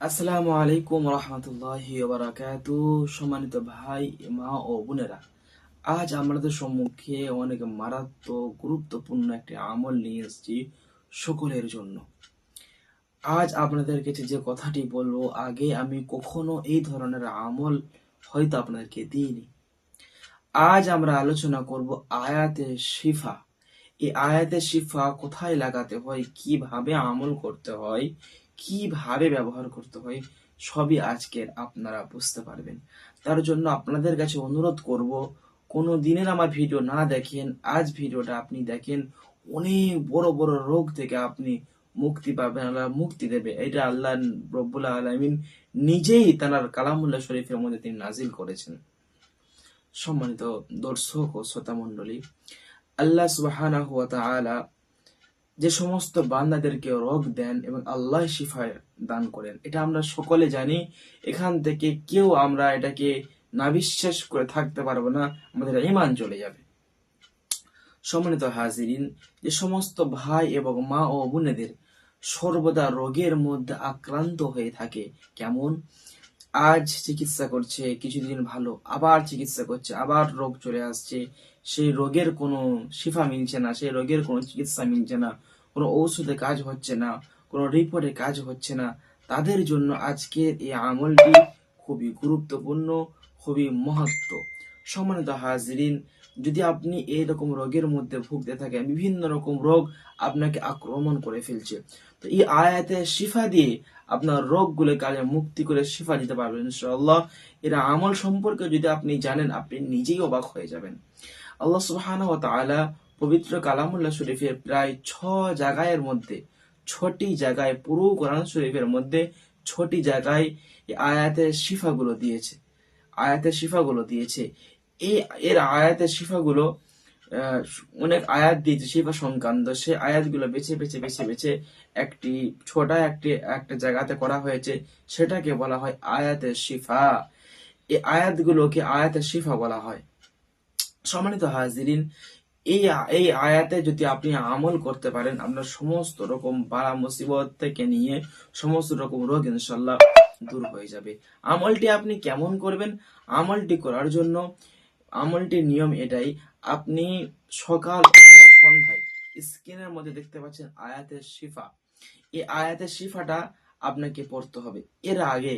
আসসালামু আলাইকুম রহমতুল্লাহি ওয়া বারাকাতুহু। সম্মানিত ভাই, মা ও বোনেরা, আজ আমাদের সম্মুখে অনেক মারাত্মক গুরুত্বপূর্ণ একটি আমল নিয়ে এসেছি সকলের জন্য। আজ আপনাদের কাছে যে কথাটি বলবো, আগে আমি কখনো এই ধরনের আমল হয়তো আপনাদেরকে দিইনি। আজ আমরা আলোচনা করব আয়াতে শিফা। এই আয়াতে শিফা কোথায় লাগাতে হয়, কিভাবে আমল করতে হয়, কিভাবে ব্যবহার করতে হয়, সবই আজকের আপনারা বুঝতে পারবেন। তার জন্য আপনাদের কাছে অনুরোধ করব, কোনো দিনের আমার ভিডিও না দেখেন, আজ ভিডিওটা আপনি দেখেন। অনেক বড় বড় রোগ থেকে আপনি মুক্তি পাবেন, আল্লাহ মুক্তি দেবে। এটা আল্লাহ রব্বুল আলামিন নিজেই তার কালামুল্লাহ শরীফের মধ্যে তিনি নাজিল করেছেন। সম্মানিত দর্শক ও শ্রোতা মণ্ডলী, আল্লাহ সুবহানাহু ওয়া তাআলা যে সমস্ত বান্দাদেরকে রোগ দেন এবং আল্লাহ শিফা দান করেন, এটা আমরা সকলে জানি। এখান থেকে কেউ আমরা এটাকে না বিশ্বাস করে থাকতে পারবো না, আমাদের ঈমান চলে যাবে। সম্মানিত হাজিরিন, যে সমস্ত ভাই এবং মা ও বোনেদের সর্বদা রোগের মধ্যে আক্রান্ত হয়ে থাকে, কেমন আজ চিকিৎসা করছে, কিছুদিন ভালো, আবার চিকিৎসা করছে, আবার রোগ চলে আসছে, সেই রোগের কোনো শিফা মিলছে না, সেই রোগের কোনো চিকিৎসা মিলছে না, কোনো ঔষধে কাজ হচ্ছে না, কোনো রিপোর্টে কাজ হচ্ছে না, তাদের জন্য আজকের এই আমলটি খুবই গুরুত্বপূর্ণ, খুবই মহত্ব। সম্মানিত হাজিরিন, যদি আপনি এইরকম রোগের মধ্যে ভুগতে থাকেন, বিভিন্ন রকম রোগ আপনাকে আক্রমণ করে ফেলছে, তো এই আয়াতে শিফা দিয়ে আপনার রোগগুলো কাজে মুক্তি করে শিফা দিতে পারবেন ইনশাআল্লাহ। এর আমল সম্পর্কে যদি আপনি জানেন, আপনি নিজেই অবাক হয়ে যাবেন। আল্লাহ সুবহানাহু ওয়া তাআলা পবিত্র কালামুল্লাহ শরীফের প্রায় 6 জায়গার মধ্যে, 6টি জায়গায়, পুরো কোরআন শরীফের মধ্যে 6টি জায়গায় এই আয়াতের শিফাগুলো দিয়েছে। আয়াতের শিফাগুলো দিয়েছে। এই এর আয়াতের শিফাগুলো আহ, অনেক আয়াত দিয়েছে শিফা সংক্রান্ত। সেই আয়াতগুলো বেছে বেছে বেছে বেছে একটি একটা জায়গাতে করা হয়েছে, সেটাকে বলা হয় আয়াতের শিফা। এই আয়াতগুলোকে আয়াতের শিফা বলা হয়। সম্মানিত হাজিরিন, এই এই আয়াতে যদি আপনি আমল করতে পারেন, আপনার সমস্ত রকম বালা মুসিবত থেকে নিয়ে সমস্ত রকম রোগ ইনশাল্লাহ দূর হয়ে যাবে। আমলটি আপনি কেমন করবেন? আমলটি করার জন্য আমলটির নিয়ম এটাই: আপনি সকাল অথবা সন্ধ্যায় স্ক্রিনের মধ্যে দেখতে পাচ্ছেন আয়াতের শিফা। এই আয়াতের শিফাটা আপনাকে পড়তে হবে। এর আগে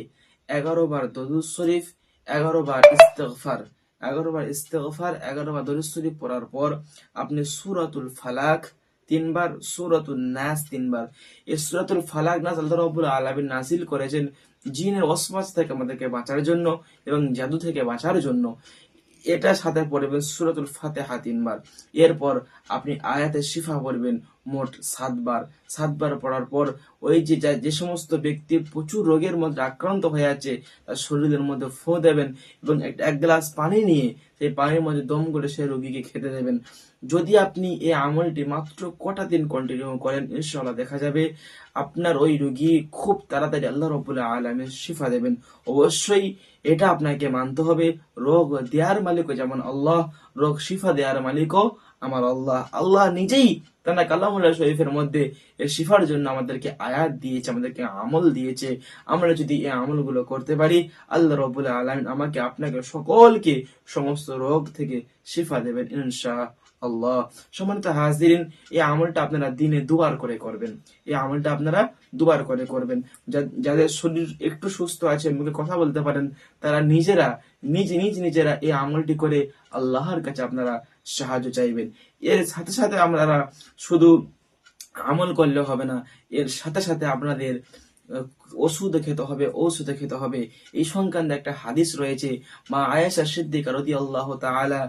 11 বার দরুদ শরীফ, 11 বার ইস্তেগফার, 11 বার 11 বার দরুদ শরীফ পড়ার পর আপনি সূরাতুল ফালাক 3 বার, সূরাতুন নাস 3 বার। এই সূরাতুল ফালাক নাস আল্লাহ রাব্বুল আলামিন নাযিল করেছেন জিনের ওয়াসওয়াস থেকে আমাদেরকে বাঁচার জন্য এবং জাদু থেকে বাঁচার জন্য। এটা সাথে পড়বেন সূরাতুল ফাতিহা 3 বার। এরপর আপনি আয়াতে শিফা পড়বেন মোট 7 বার। 7 বার পড়ার পর ওই যে সমস্ত ব্যক্তি প্রচুর রোগের মধ্যে আক্রান্ত হয়ে আছে, তার শরীরের মধ্যে ফু দেবেন এবং এক গ্লাস পানি নিয়ে সেই পানির মধ্যে দম করে সেই রোগীকে খেতে দেবেন। যদি আপনি এই আমলটি মাত্র কটা দিন কন্টিনিউ করেন, ইনশাআল্লাহ দেখা যাবে আপনার ওই রোগী খুব তাড়াতাড়ি আল্লাহ রাব্বুল আলামিন শিফা দেবেন। অবশ্যই এটা আপনাকে মানতে হবে, রোগ দেওয়ার মালিকও যেমন আল্লাহ, রোগ শিফা দেওয়ার মালিকও আমার আল্লাহ। আল্লাহ নিজেই তার কালামুল্লাহ শরীফের মধ্যে এই শিফার জন্য আমাদেরকে আয়াত দিয়েছে, আমাদেরকে আমল দিয়েছে। আমরা যদি এই আমলগুলো করতে পারি, আল্লাহ রাব্বুল আলামিন আমাকে আপনাকে সকলকে সমস্ত রোগ থেকে শিফা দেবেন ইনশাআল্লাহ। সম্মানিত হাজিরিন, এই আমলটা আপনারা দিনে 2 বার করে করবেন। এই আমলটা আপনারা 2 বার করে করবেন। যাদের শরীর একটু সুস্থ আছে, মুখে কথা বলতে পারেন, তারা নিজেরা এই আমলটি করে আল্লাহর কাছে আপনারা সাহায্য চাইবেন। এর সাথে সাথে আপনারা শুধু আমল করলে হবে না, এর সাথে সাথে আপনাদের ঔষধে খেতে হবে। এই সংক্রান্ত একটা হাদিস রয়েছে। মা আয়েশা সিদ্দিকা রাদিয়াল্লাহু তাআলা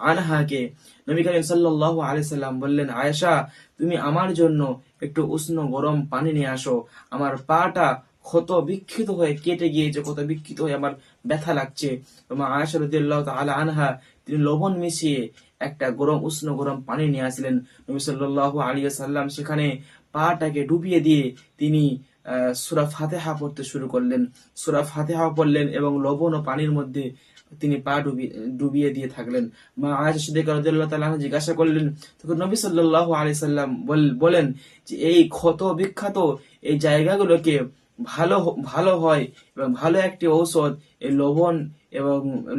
আনহাকে নবী করিম সাল্লাল্লাহু আলাইহি সাল্লাম বললেন, আয়েশা, তুমি আমার জন্য একটু উষ্ণ গরম পানি নিয়ে আসো। আমার পাটা ক্ষত বিক্ষত হয়ে কেটে গিয়েছে, ক্ষত বিক্ষত হয়ে আমার ব্যথা লাগছে। মা আয়েশা রাদিয়াল্লাহু তাআলা আনহা তিনি লবণ মিশিয়ে একটা উষ্ণ গরম পানি নিয়ে আসলেন। নবী সাল্লাল্লাহু আলাইহি সাল্লাম সেখানে পাটাকে ডুবিয়ে দিয়ে তিনি সূরা ফাতিহা পড়তে শুরু করলেন। সূরা ফাতিহা পড়লেন এবং লবণ ও পানির মধ্যে তিনি পা ডুবিয়ে দিয়ে থাকলেন। মা আয়েশা সিদ্দিকা রাদিয়াল্লাহু তাআলা আনহা জিজ্ঞাসা করলেন, তখন নবী সাল্লাল্লাহু আলাইহি সাল্লাম বলেন যে এই ক্ষত বিখ্যাত এই জায়গাগুলোকে ভালো হয় এবং ভালো একটি ঔষধ এই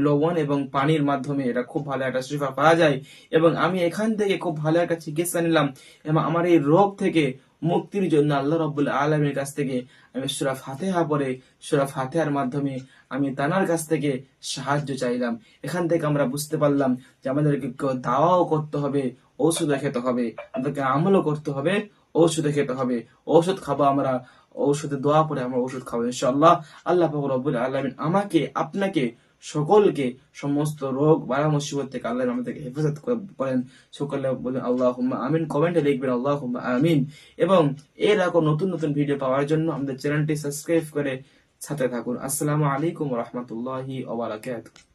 লবণ এবং পানির মাধ্যমে এটা খুব ভালো একটা শিফা পাওয়া যায়। এবং আমি এখান থেকে খুব ভালো একটা চিকিৎসা নিলাম এবং আমার এই রোগ থেকে মুক্তির জন্য আল্লাহ রাব্বুল আলামিনের কাছ থেকে আমি সূরা ফাতিহা পড়ে সূরা ফাতিহার মাধ্যমে আমি তানার কাছ থেকে সাহায্য চাইলাম। এখান থেকে আমরা বুঝতে পারলাম যে আমাদেরকে দাওয়াও করতে হবে, ঔষধ খেতে হবে, আমাদেরকে আমলও করতে হবে, ঔষধ খেতে হবে। ঔষধ খাবো আমরা, ঔষধে দোয়া পড়ে আমরা ওষুধ খাবো ইনশাআল্লাহ। আল্লাহ পাক রব্বুল আলামিন আমাকে, আপনাকে, সকলকে সমস্ত রোগ বালা মুসিবত থেকে আল্লাহ আমাদেরকে হেফাজত করেন। সকলে বলেন আল্লাহুম্মা আমিন, কমেন্টে লিখবেন আল্লাহুম্মা আমিন। এবং এরকম নতুন নতুন ভিডিও পাওয়ার জন্য আমাদের চ্যানেলটি সাবস্ক্রাইব করে সাথে থাকুন। আসসালামু আলাইকুম ওয়া রাহমাতুল্লাহি ওয়া বারাকাতুহু।